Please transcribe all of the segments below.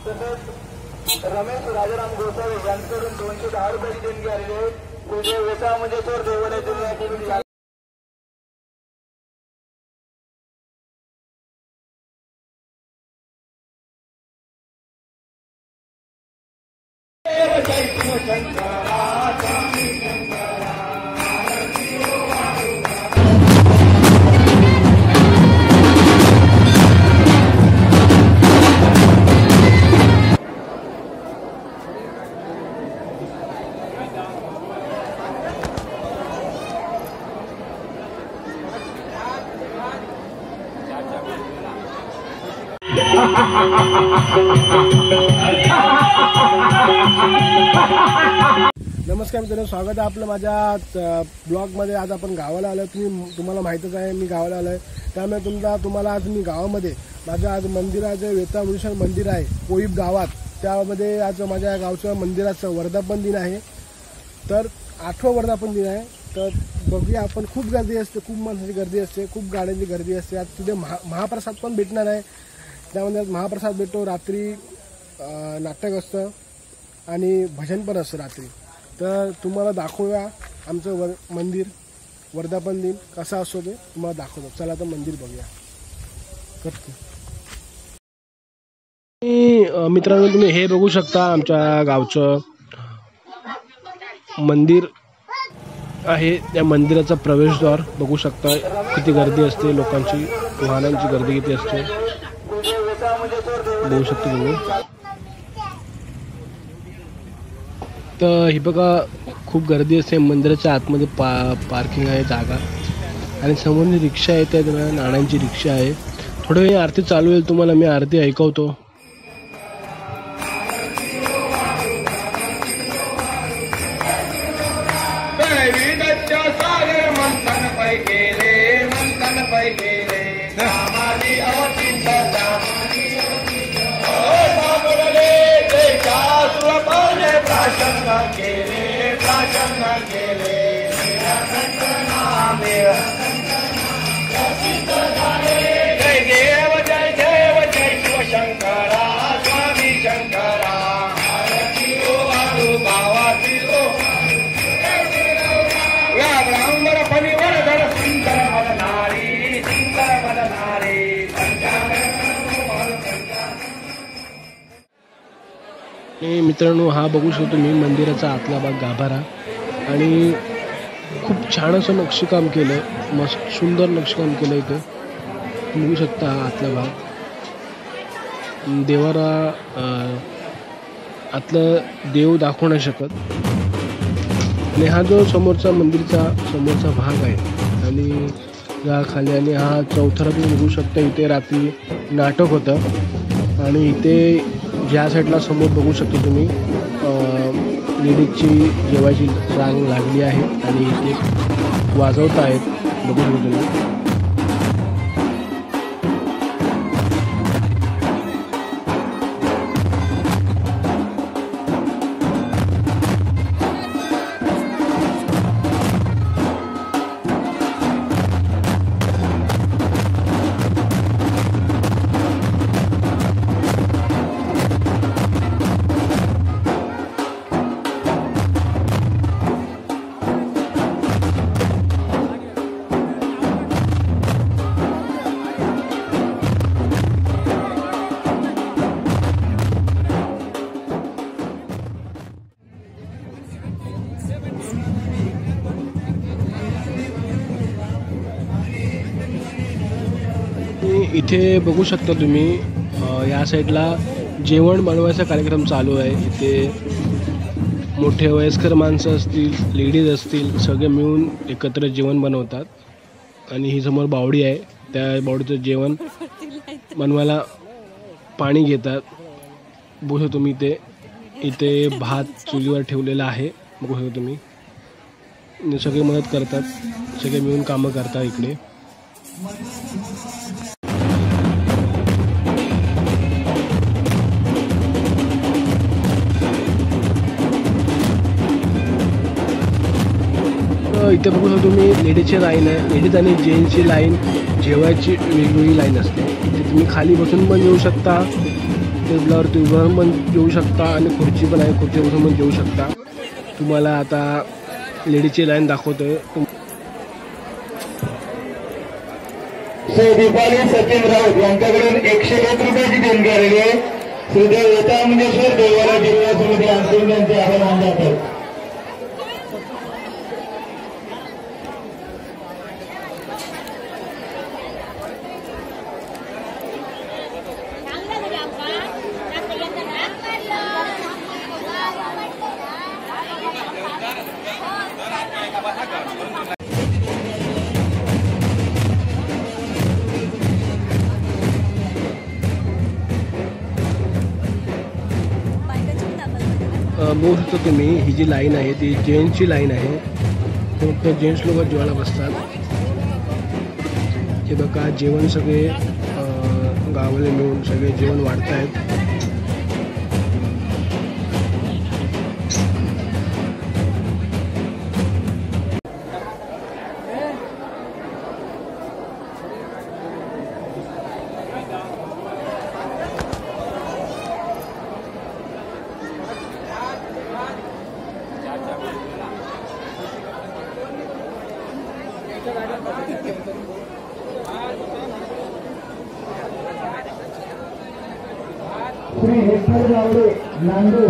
तसेच रमेश राजाराम गोसावी यांच्याकडून 210 रुपयाची देणगी आलेली आहे। पूज्य वेसा म्हणजे चोर देवालय तुम्ही नमस्कार मित्रांनो, स्वागत आहे आपलं माझ्या ब्लॉगमध्ये। आज आपण गावाला आलो। तुम्हाला माहितच आहे मी गावाला आलोय, त्यामुळे तुम्हाला आज मी गावामध्ये माझ्या आज मंदिराचे वेता मुनीश्वर मंदिर आहे कोईब गावात, त्यामध्ये आज माझ्या गावच्या मंदिराचं वर्धापन दिन आहे। तर 8वं वर्धापन दिन आहे। तर बघूया आपण, खूप गर्दी असते, खूप माणसाची गर्दी असते, खूप गाड्यांची गर्दी असते। आज तिथे महाप्रसाद पण भेटणार आहे, त्यामध्ये महाप्रसाद भेटतो। रात्री नाटक असतं आणि भजन पण असतं रात्री। तर तुम्हाला दाखवूया आमचं मंदिर वर्धापन दिन कसा असतो ते तुम्हाला दाखवतो। चला तर मंदिर बघूया। मित्रांनो, तुम्ही हे बघू शकता आमच्या गावचं मंदिर आहे। त्या मंदिराचा प्रवेशद्वार बघू शकता, किती गर्दी असते लोकांची, वाहनांची गर्दी किती असते बघू शकता तुम्ही। तर ही बघा, खूप गर्दी असते मंदिराच्या आतमध्ये। पार्किंग आहे जागा, आणि समोर रिक्षा येते, नाण्यांची रिक्षा आहे। थोडं वेळ आरती चालू होईल, तुम्हाला मी आरती ऐकवतो। मित्रांनो, हा बघू शकतो तुम्ही मंदिराचा आतला भाग गाभारा, आणि खूप छान असं नक्षीकाम केलं, मस्त सुंदर नक्षीकाम केलं इथे बघू शकता। हा आतला भाग, देवारा आतलं देव दाखवू नाही शकत। आणि हा जो समोरचा मंदिरचा समोरचा भाग आहे, आणि या खाली, आणि हा चौथरा तुम्ही बघू शकता। इथे रात्री नाटक होतं, आणि इथे ज्या साईडला समोर बघू शकता तुम्ही लेडीजची जेवायची रांग लागली आहे, आणि इथे वाजवत आहेत बघू शकता तुम्ही। इथे बघू शकता तुम्ही, या साईडला जेवण बनवायचा कार्यक्रम चालू आहे। इथे मोठे वयस्कर माणसं असतील, लेडीज असतील, सगळे मिळून एकत्र जेवण बनवतात। आणि ही समोर बावडी आहे, त्या बावडीचं जेवण बनवायला पाणी घेतात बघू शकता तुम्ही। इथे भात चुलीवर ठेवलेला आहे बघू शकता तुम्ही। सगळे मदत करतात, सगळे मिळून कामं करतात इकडे। इथे बघू शकता तुम्ही, लेडीजची लाईन आहे, लेडीज आणि जेंट्सची लाईन, जेवायची वेगवेगळी लाईन असते। इथे तुम्ही खाली बसून पण येऊ शकता, टेबलावरती उभारून पण जेवू शकता आणि खुर्ची पण आहे, खुर्चीवर बसून पण जेवू शकता. तुम्हाला आता लेडीजची लाईन दाखवतोय. दीपाली सचिन राऊत यांच्याकडून 101 रुपयाची देणगी आलेली आहे. श्रीदेव लता मंगेशकर देवाला जिल्हा समिती अंतिम यांचे आभार मानले जातात. बघू शकता तुम्ही, ही जी लाईन आहे ती जेंट्सची लाईन आहे. फक्त जेंट्स लोक जेवायला बसतात. हे बघा, जेवण सगळे गावाला मिळून सगळे जेवण वाढत आहेत. श्री विठ्ठल गावडे नांदूर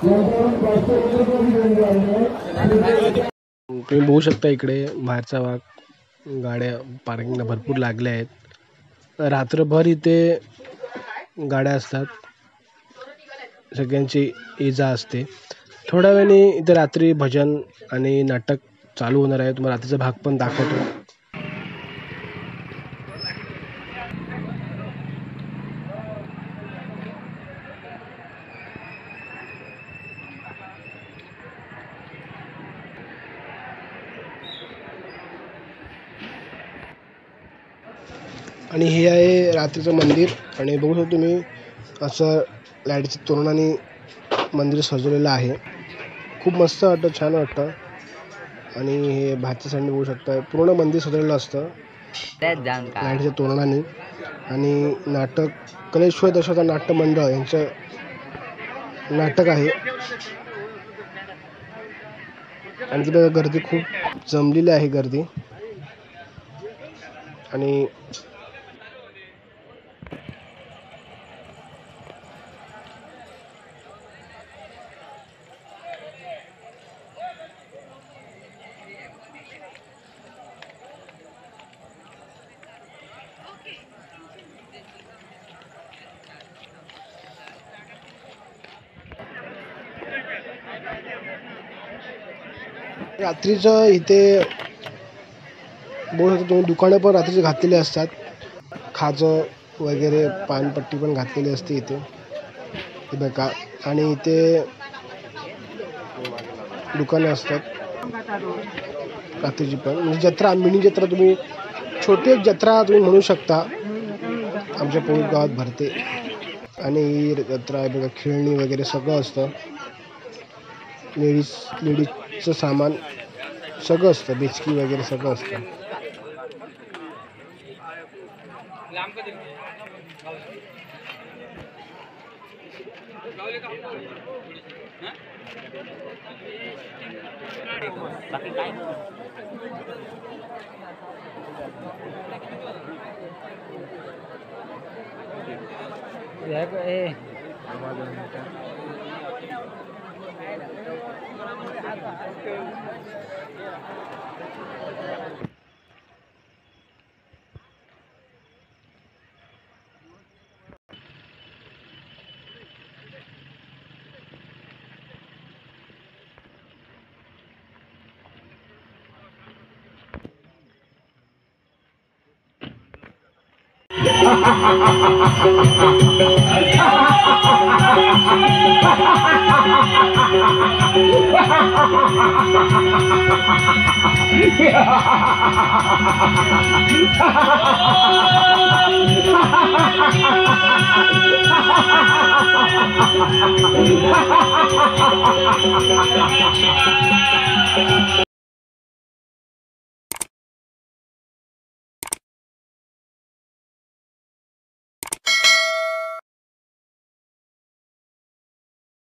यांच्याकडून 500 रुपयाची देणगी आलेली आहे. तुम्ही बघू शकता इकडे बाहेरचा भाग गाड्या पार्किंगला भरपूर लागल्या आहेत. रात्रभर इथे गाड्या असतात, सगळ्यांची ये जा असते. थोड्या वेळाने इथे रात्री भजन आणि नाटक चालू होणार आहे. तुम्हाला रात्रीचा भाग पण दाखवतो. आणि हे आहे रात्रीचं मंदिर. आणि बघू शकतो तुम्ही, असं लाईटच्या तोरणाने मंदिर सजवलेलं आहे. खूप मस्त वाटतं, छान वाटतं. आणि हे बाहेरच्या साईडने बघू शकता, पूर्ण मंदिर सजवलेलं असतं लाईटच्या तोरणाने. आणि नाटक कलेश्वर दशावतार नाट्य मंडळ यांचं नाटक आहे. आणि तिथे गर्दी खूप जमलेली आहे गर्दी. आणि रात्रीचं इथे बघू शकता तुम्ही, दुकानं पण रात्रीचे घातलेले असतात. खाजं वगैरे पानपट्टी पण घातलेली असते इथे, हे बघा. आणि इथे दुकानं असतात रात्रीची पण. म्हणजे जत्रा, मिनी जत्रा, तुम्ही छोटी एक जत्रा तुम्ही म्हणू शकता, आमच्या पौष गावात भरते. आणि ही जत्रा आहे बघा, खेळणी वगैरे सगळं असतं. लेडीजचं सामान सगळं असतं, बेचकी वगैरे सगळं असतं.